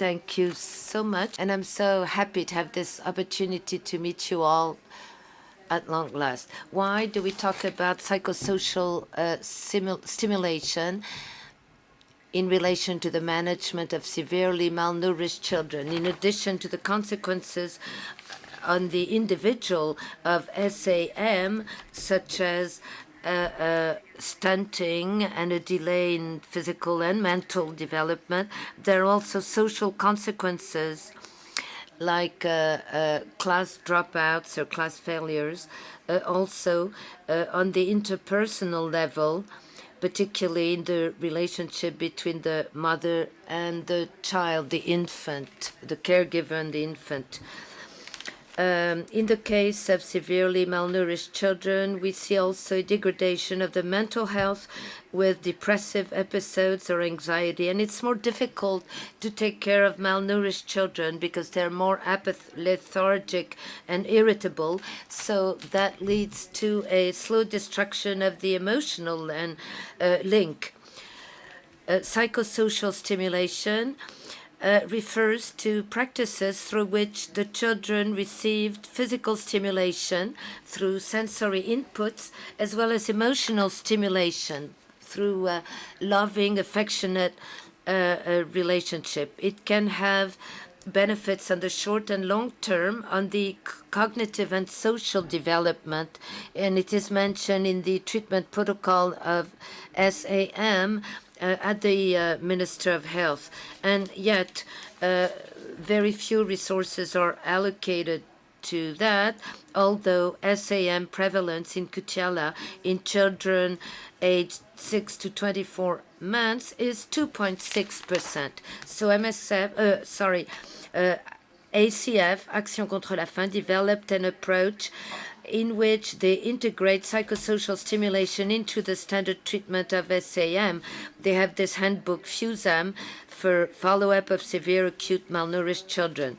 Thank you so much. And I'm so happy to have this opportunity to meet you all at long last. Why do we talk about psychosocial stimulation in relation to the management of severely malnourished children? In addition to the consequences on the individual of SAM, such as stunting and a delay in physical and mental development, there are also social consequences like class dropouts or class failures, also on the interpersonal level, particularly in the relationship between the mother and the child, the infant, the caregiver and the infant. In the case of severely malnourished children, we see also degradation of the mental health with depressive episodes or anxiety. And it's more difficult to take care of malnourished children because they're more lethargic and irritable. So that leads to a slow destruction of the emotional and link. Psychosocial stimulation refers to practices through which the children received physical stimulation through sensory inputs as well as emotional stimulation through loving, affectionate relationship. It can have benefits on the short and long term on the cognitive and social development, and it is mentioned in the treatment protocol of SAM at the Minister of Health. And yet, very few resources are allocated to that, although SAM prevalence in Koutiala in children aged 6 to 24 months is 2.6%. So ACF, Action contre la faim, developed an approach in which they integrate psychosocial stimulation into the standard treatment of SAM. They have this handbook, FUSAM, for follow-up of severe acute malnourished children.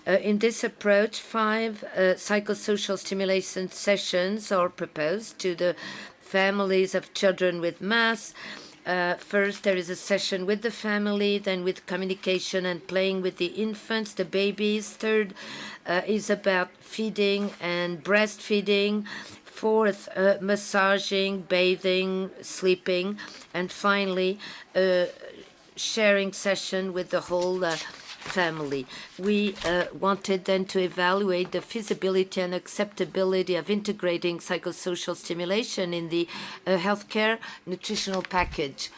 In this approach, 5 psychosocial stimulation sessions are proposed to the families of children with MAS. First, there is a session with the family, then with communication and playing with the infants, the babies. Third is about feeding and breastfeeding. Fourth, massaging, bathing, sleeping. And finally, sharing session with the whole family. We wanted then to evaluate the feasibility and acceptability of integrating psychosocial stimulation in the healthcare nutritional package.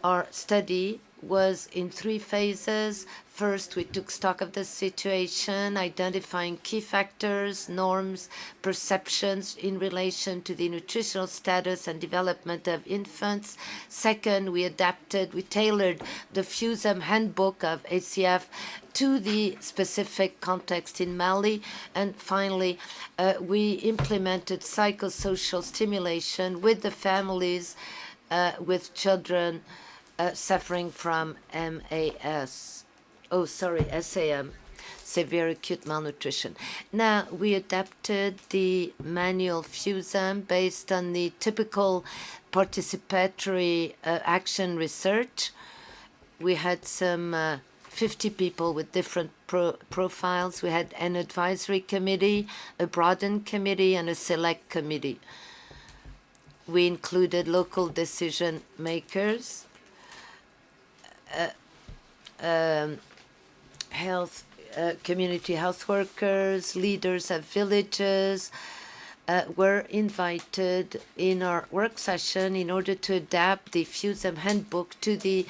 Our study was in 3 phases. First, we took stock of the situation, identifying key factors, norms, perceptions in relation to the nutritional status and development of infants. Second, we tailored the FUSAM handbook of ACF to the specific context in Mali. And finally, we implemented psychosocial stimulation with the families with children suffering from SAM, severe acute malnutrition. Now, we adapted the manual FUSAM based on the typical participatory action research. We had some 50 people with different profiles. We had an advisory committee, a broadened committee, and a select committee. We included local decision makers, community health workers, leaders of villages were invited in our work session in order to adapt the FUSAM handbook to the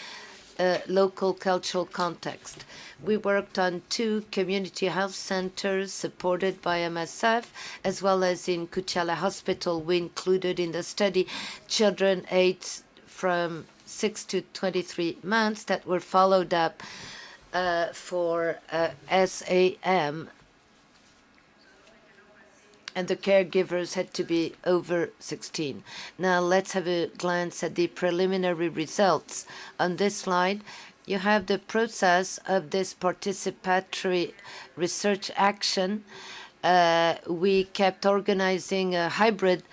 local cultural context. We worked on 2 community health centers supported by MSF, as well as in Koutiala Hospital. We included in the study children aged from 6 to 23 months that were followed up for SAM, and the caregivers had to be over 16. Now let's have a glance at the preliminary results. On this slide, you have the process of this participatory research action. We kept organizing hybrid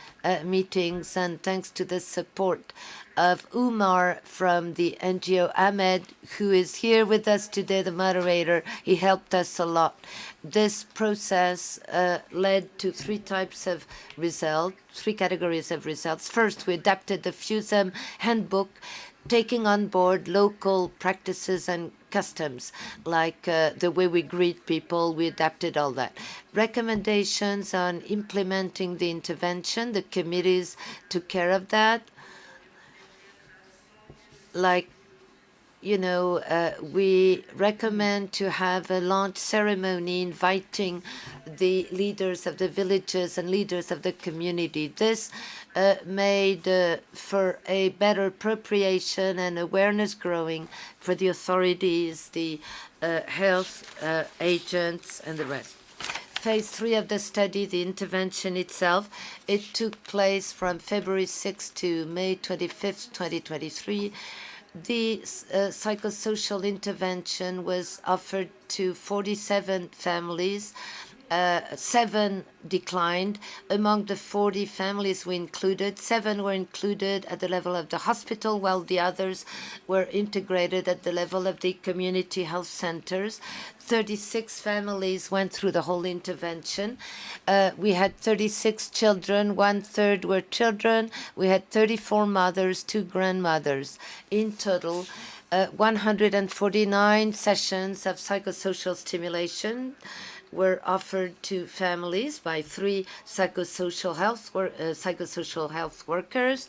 meetings, and thanks to the support of Umar from the NGO Ahmed, who is here with us today, the moderator. He helped us a lot. This process led to three types of results, three categories of results. First, we adapted the FUSEM handbook, taking on board local practices and customs, like the way we greet people. We adapted all that. Recommendations on implementing the intervention, the committees took care of that. Like, we recommend to have a launch ceremony inviting the leaders of the villages and leaders of the community. This made for a better appropriation and awareness growing for the authorities, the health agents, and the rest. Phase 3 of the study, the intervention itself, it took place from February 6 to May 25th, 2023. The psychosocial intervention was offered to 47 families. 7 declined. Among the 40 families we included, 7 were included at the level of the hospital, while the others were integrated at the level of the community health centers. 36 families went through the whole intervention. We had 36 children, 1/3 were children. We had 34 mothers, 2 grandmothers. In total, 149 sessions of psychosocial stimulation were offered to families by 3 psychosocial health workers.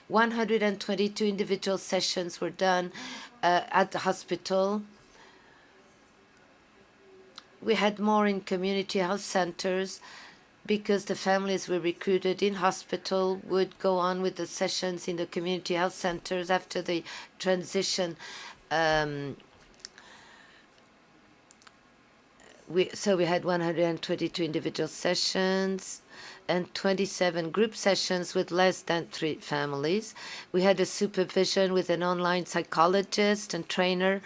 122 individual sessions were done at the hospital. We had more in community health centers because the families we recruited in hospital would go on with the sessions in the community health centers after the transition. So we had 122 individual sessions and 27 group sessions with less than 3 families. We had a supervision with an online psychologist and trainer.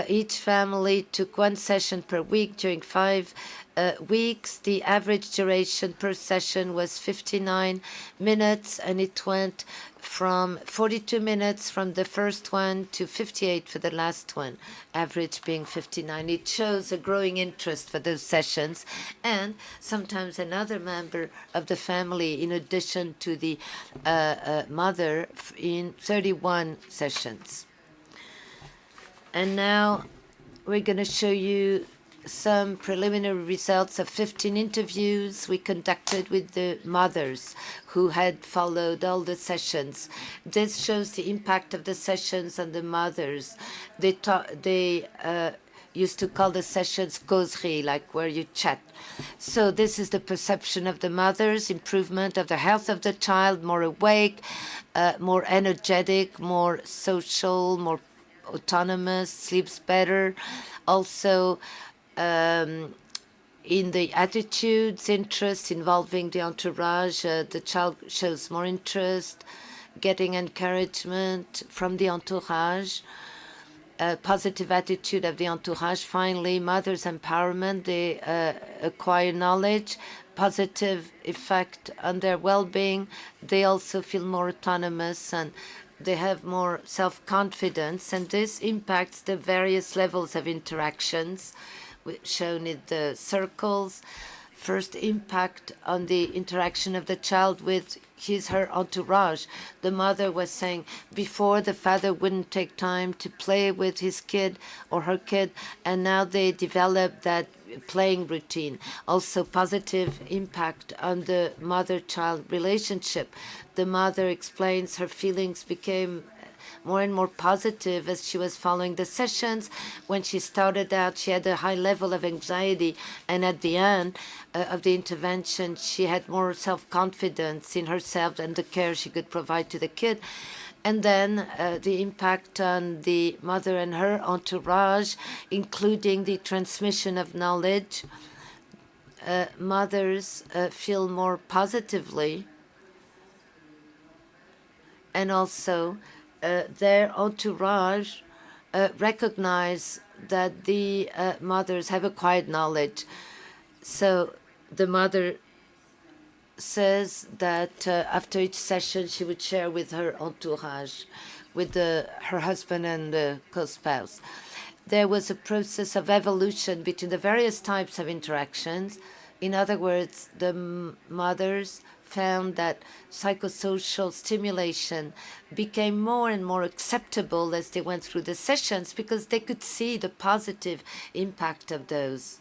Each family took 1 session per week during 5 weeks. The average duration per session was 59 minutes, and it went from 42 minutes from the first one to 58 for the last one, average being 59. It shows a growing interest for those sessions, and sometimes another member of the family in addition to the mother in 31 sessions. And now we're going to show you some preliminary results of 15 interviews we conducted with the mothers who had followed all the sessions. This shows the impact of the sessions on the mothers. They used to call the sessions causerie, like where you chat. So this is the perception of the mothers, improvement of the health of the child, more awake, more energetic, more social, more autonomous, sleeps better. Also, in the attitudes, interest involving the entourage, the child shows more interest, getting encouragement from the entourage, positive attitude of the entourage. Finally, mothers' empowerment, they acquire knowledge, positive effect on their well-being. They also feel more autonomous and they have more self-confidence, and this impacts the various levels of interactions shown in the circles. First, impact on the interaction of the child with her entourage. The mother was saying before the father wouldn't take time to play with his kid or her kid, and now they developed that playing routine. Also, positive impact on the mother-child relationship. The mother explains her feelings became more and more positive as she was following the sessions. When she started out, she had a high level of anxiety, and at the end of the intervention, she had more self-confidence in herself and the care she could provide to the kid. And then the impact on the mother and her entourage, including the transmission of knowledge. Mothers feel more positively, and also their entourage recognize that the mothers have acquired knowledge. So the mother says that after each session she would share with her entourage, with her husband and the co-spouse. There was a process of evolution between the various types of interactions. In other words, the mothers found that psychosocial stimulation became more and more acceptable as they went through the sessions because they could see the positive impact of those.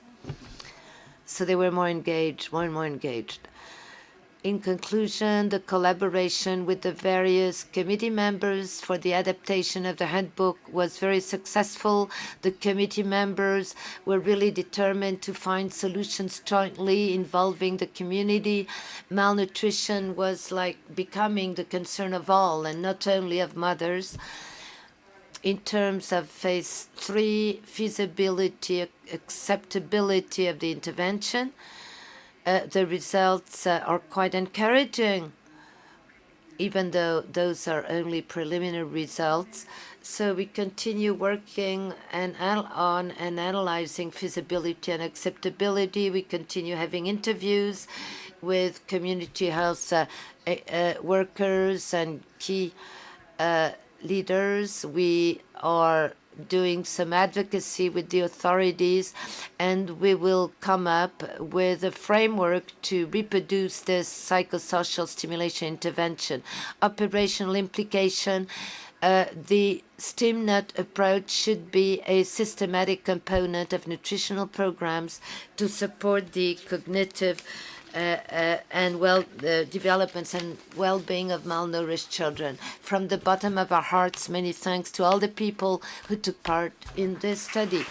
So they were more engaged, more and more engaged. In conclusion, the collaboration with the various committee members for the adaptation of the handbook was very successful. The committee members were really determined to find solutions jointly involving the community. Malnutrition was like becoming the concern of all and not only of mothers. In terms of phase 3, feasibility, acceptability of the intervention, the results are quite encouraging, even though those are only preliminary results. So we continue working on and analyzing feasibility and acceptability. We continue having interviews with community health workers and key leaders. We are doing some advocacy with the authorities, and we will come up with a framework to reproduce this psychosocial stimulation intervention. Operational implication, the StimNut approach should be a systematic component of nutritional programs to support the cognitive and developments and well-being of malnourished children. From the bottom of our hearts, many thanks to all the people who took part in this study.